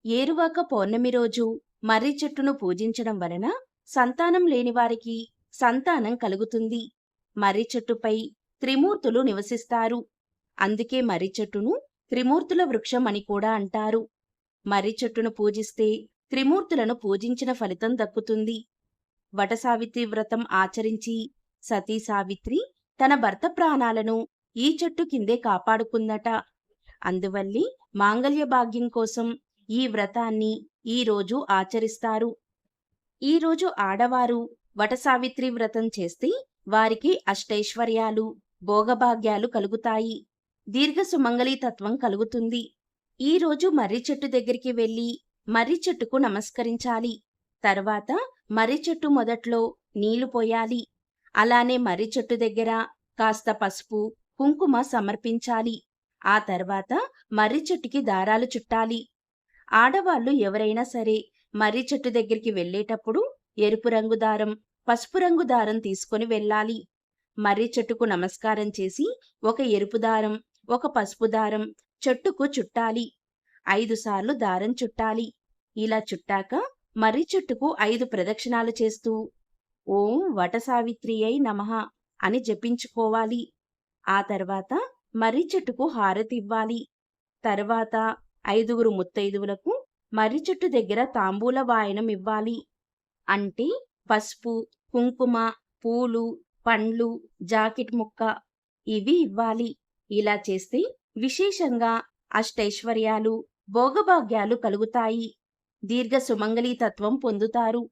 ఏరువాక పౌర్ణమి రోజు మర్రి చెట్టును పూజించడం వలన సంతానం లేని వారికి సంతానం కలుగుతుంది. మర్రి చెట్టుపై త్రిమూర్తులు నివసిస్తారు. అందుకే మర్రి చెట్టును త్రిమూర్తుల వృక్షం అని కూడా అంటారు. మర్రి చెట్టును పూజిస్తే త్రిమూర్తులను పూజించిన ఫలితం దక్కుతుంది. వటసావిత్రి వ్రతం ఆచరించి సతీ సావిత్రి తన భర్త ప్రాణాలను ఈ చెట్టు కిందే కాపాడుకుందట. అందువల్లే మాంగళ్య భాగ్యం కోసం ఈ వ్రతాన్ని ఈ రోజు ఆచరిస్తారు. ఈ రోజు ఆడవారు వటసావిత్రి వ్రతం చేస్తే వారికి అష్టైశ్వర్యాలు, భోగభాగ్యాలు కలుగుతాయి. దీర్ఘ సుమంగళీ తత్వం కలుగుతుంది. ఈ రోజు మర్రి చెట్టు దగ్గరికి వెళ్లి మర్రి చెట్టుకు నమస్కరించాలి. తర్వాత మర్రి చెట్టు మొదట్లో నీళ్లు పోయాలి. అలానే మర్రి చెట్టు దగ్గర కాస్త పసుపు, కుంకుమ సమర్పించాలి. ఆ తర్వాత మర్రి చెట్టుకి దారాలు చుట్టాలి. ఆడవాళ్లు ఎవరైనా సరే మర్రి చెట్టు దగ్గరికి వెళ్లేటప్పుడు ఎరుపు రంగు దారం, పసుపు రంగు దారం తీసుకొని వెళ్ళాలి. మర్రి చెట్టుకు నమస్కారం చేసి ఒక ఎరుపు దారం, ఒక పసుపు దారం చెట్టుకు చుట్టాలి. 5 సార్లు దారం చుట్టాలి. ఇలా చుట్టాక మర్రి చెట్టుకు 5 ప్రదక్షిణాలు చేస్తూ ఓం వటసావిత్రియై నమః అని జపించుకోవాలి. ఆ తర్వాత మర్రి చెట్టుకు హారతివ్వాలి. తర్వాత 5గురు ముత్తైదువులకు మర్రి చెట్టు దగ్గర తాంబూల వాయనం ఇవ్వాలి. అంటే పసుపు, కుంకుమ, పూలు, పండ్లు, జాకెట్ ముక్క ఇవి ఇవ్వాలి. ఇలా చేస్తే విశేషంగా అష్టైశ్వర్యాలు, భోగభాగ్యాలు కలుగుతాయి. దీర్ఘ సుమంగళీ తత్వం పొందుతారు.